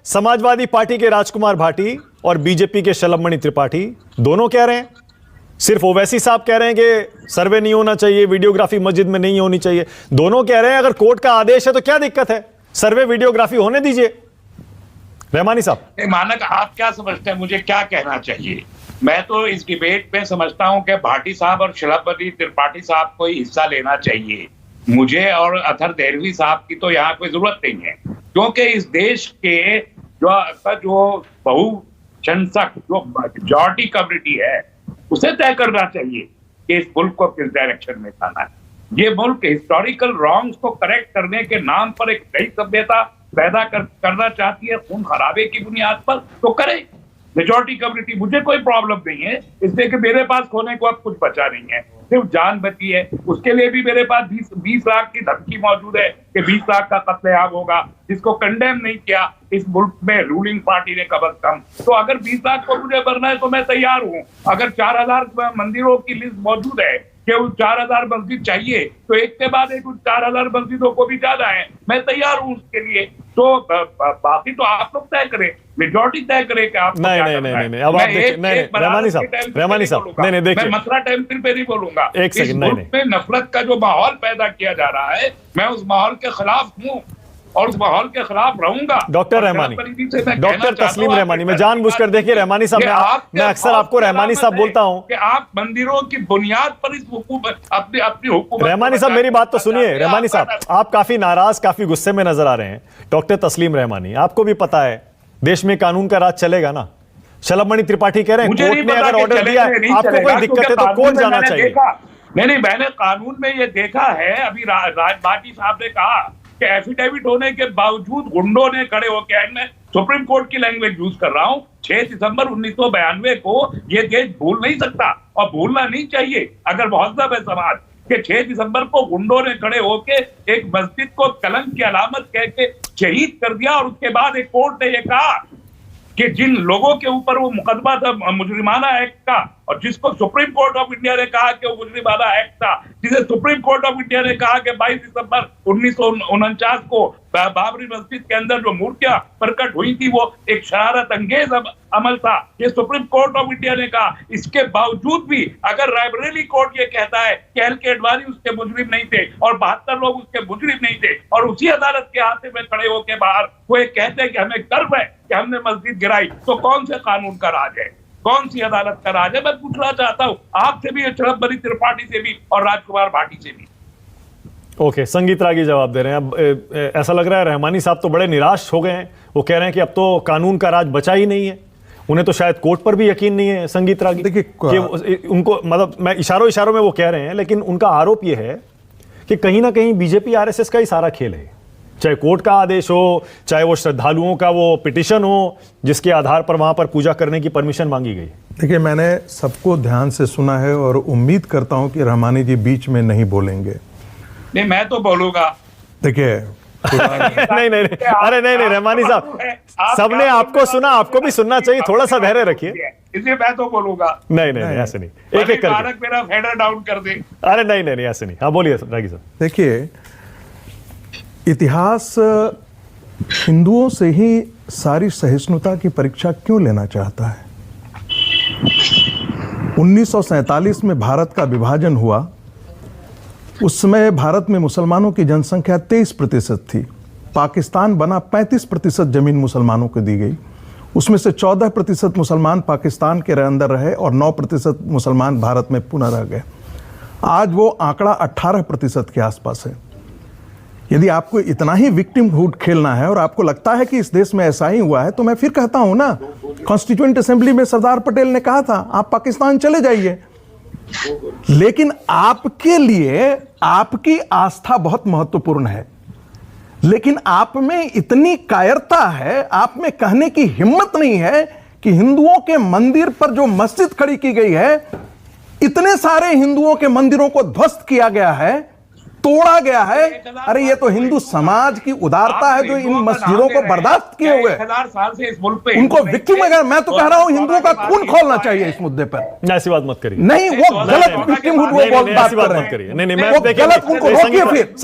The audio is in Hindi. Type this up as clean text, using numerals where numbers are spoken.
समाजवादी पार्टी के राजकुमार भाटी और बीजेपी के शलभमणि त्रिपाठी दोनों कह रहे हैं, सिर्फ ओवैसी साहब कह रहे हैं कि सर्वे नहीं होना चाहिए, वीडियोग्राफी मस्जिद में नहीं होनी चाहिए। दोनों कह रहे हैं अगर कोर्ट का आदेश है तो क्या दिक्कत है, सर्वे वीडियोग्राफी होने दीजिए। रहमानी साहब, मानक आप क्या समझते हैं मुझे क्या कहना चाहिए? मैं तो इस डिबेट में समझता हूं कि भाटी साहब और शलभमणि त्रिपाठी साहब को ही हिस्सा लेना चाहिए। मुझे और अथर देहलवी साहब की तो यहाँ कोई जरूरत नहीं है, क्योंकि इस देश के जो बहुसंख्यक जो मेजॉरिटी कम्युनिटी है उसे तय करना चाहिए कि इस मुल्क को किस डायरेक्शन में जाना है। ये मुल्क हिस्टोरिकल रॉन्ग्स को करेक्ट करने के नाम पर एक नई सभ्यता पैदा करना चाहती है खून खराबे की बुनियाद पर, तो करे मेजॉरिटी कम्युनिटी। मुझे कोई प्रॉब्लम नहीं है इसलिए कि मेरे पास खोने को अब कुछ बचा नहीं है, सिर्फ जान बची है। उसके लिए भी मेरे पास 20 लाख की धमकी मौजूद है कि 20 लाख का कत्लेआम होगा, जिसको कंडेम नहीं किया इस मुल्क में रूलिंग पार्टी ने कम अज कम। तो अगर 20 लाख को मुझे भरना है तो मैं तैयार हूँ। अगर 4000 मंदिरों की लिस्ट मौजूद है कि उस 4000 मस्जिद चाहिए तो एक के बाद एक उस 4000 मस्जिदों को भी जाना है, मैं तैयार हूँ उसके लिए। तो बाकी तो आप लोग तय करें, मेजॉरिटी तय करे कि आप नहीं, अब आप देखिए, नहीं, रहमानी साहब, नहीं, देखिए, मैं मसला टेम्पल पे नहीं बोलूंगा। एक सेकंड, नहीं, में नफरत का जो माहौल पैदा किया जा रहा है, मैं उस माहौल के खिलाफ हूँ और उस माहौल के खिलाफ रहूंगा। डॉक्टर रहमानी, डॉक्टर तस्लीम रहमानी, मैं जानबूझकर, देखिए रहमानी साहब, मैं अक्सर आपको रहमानी साहब बोलता हूं कि आप मंदिरों की बुनियाद पर इस हुकूमत अपनी हुकूमत। रहमानी साहब मेरी बात तो सुनिए। रहमानी साहब, आप काफी नाराज, काफी गुस्से में नजर आ रहे हैं। डॉक्टर तस्लीम रहमानी, आपको भी पता है देश में कानून का राज चलेगा ना। शलभमणि त्रिपाठी कह रहे हैं कोर्ट ने अगर ऑर्डर दिया है, आपको कोई दिक्कत है तो कोर्ट जाना चाहिए। नहीं, मैंने कानून में ये देखा है। अभी भाटी साहब ने कहा कि एफिडेविट होने के बावजूद गुंडों ने खड़े होकर, मैं सुप्रीम कोर्ट की लैंग्वेज यूज कर रहा हूं, 6 दिसंबर 1992 को ये देश भूल नहीं सकता और भूलना नहीं चाहिए। अगर महज़ब है समाज कि 6 दिसंबर को गुंडों ने खड़े होकर एक मस्जिद को कलंक की अलामत कह के शहीद कर दिया और उसके बाद एक कोर्ट ने यह कहा कि जिन लोगों के ऊपर वो मुकदमा था मुजरिमाना एक्ट का, और जिसको सुप्रीम कोर्ट ऑफ इंडिया ने कहा कि वो मुजरिमाना एक्ट था, जिसे सुप्रीम कोर्ट ऑफ इंडिया ने कहा कि 22 दिसंबर 1949 को बाबरी मस्जिद के अंदर जो मूर्तियां प्रकट हुई थी वो एक शरारत अंगेज अमल था, ये सुप्रीम कोर्ट ऑफ इंडिया ने कहा। इसके बावजूद भी अगर रायबरेली कोर्ट ये कहता है कि एल.के. अडवाणी उसके मुजरिम नहीं थे और 72 लोग उसके मुजरिम नहीं थे, और उसी अदालत के हाथे में खड़े होकर बाहर वो एक कहते हैं कि हमें गर्व है कि हमने मस्जिद गिराई, तो कौन से कानून का राज है, कौन सी अदालत का राज है? मैं पूछना चाहता हूँ आपसे भी, शलभमणि त्रिपाठी से भी और राजकुमार भाटी से भी। ओके, संगीत रागी जवाब दे रहे हैं। अब ऐसा लग रहा है रहमानी साहब तो बड़े निराश हो गए हैं। वो कह रहे हैं कि अब तो कानून का राज बचा ही नहीं है। उन्हें तो शायद कोर्ट पर भी यकीन नहीं है। संगीत रागी, देखिए कि उनको, मतलब मैं इशारों में वो कह रहे हैं, लेकिन उनका आरोप ये है कि कहीं ना कहीं बीजेपी आरएसएस का ही सारा खेल है। चाहे कोर्ट का आदेश हो, चाहे वो श्रद्धालुओं का वो पिटिशन हो जिसके आधार पर वहां पर पूजा करने की परमिशन मांगी गई। देखिए, मैंने सबको ध्यान से सुना है और उम्मीद करता हूं कि रहमानी जी बीच में नहीं बोलेंगे। नहीं, मैं तो बोलूंगा। देखिए नहीं, अरे नहीं, रहमानी साहब, सबने आपको सुना, आपको भी सुनना चाहिए, थोड़ा सा धैर्य रखिए। इसलिए मैं तो बोलूंगा। नहीं, ऐसे नहीं, एक एक करके मेरा फेडर डाउन कर दे। अरे नहीं, ऐसे नहीं। हाँ बोलिए रागी साहब। देखिए, इतिहास हिंदुओं से ही सारी सहिष्णुता की परीक्षा क्यों लेना चाहता है? 1947 में भारत का विभाजन हुआ। उस समय भारत में मुसलमानों की जनसंख्या 23% थी। पाकिस्तान बना, 35% जमीन मुसलमानों को दी गई। उसमें से 14% मुसलमान पाकिस्तान के अंदर रहे और 9% मुसलमान भारत में पुनः रह गए। आज वो आंकड़ा 18% के आसपास है। यदि आपको इतना ही विक्टिमहुड खेलना है और आपको लगता है कि इस देश में ऐसा ही हुआ है, तो मैं फिर कहता हूं ना, कॉन्स्टिट्यूएंट असेंबली में सरदार पटेल ने कहा था आप पाकिस्तान चले जाइए। लेकिन आपके लिए आपकी आस्था बहुत महत्वपूर्ण है, लेकिन आप में इतनी कायरता है, आप में कहने की हिम्मत नहीं है कि हिंदुओं के मंदिर पर जो मस्जिद खड़ी की गई है, इतने सारे हिंदुओं के मंदिरों को ध्वस्त किया गया है, तोड़ा गया है। अरे ये तो हिंदू समाज की उदारता है जो इन मस्जिदों को बर्दाश्त किए हुए, 1000 साल से इस मुल्क पे उनको विक्टिम। अगर मैं तो कह रहा हूं हिंदुओं का खून खोलना चाहिए इस मुद्दे पर। ऐसी बात मत करिए। नहीं, वो गलत विक्टिम, वो बात कर रहे हैं। नहीं, वो गलत, उनको रोकिए फिर।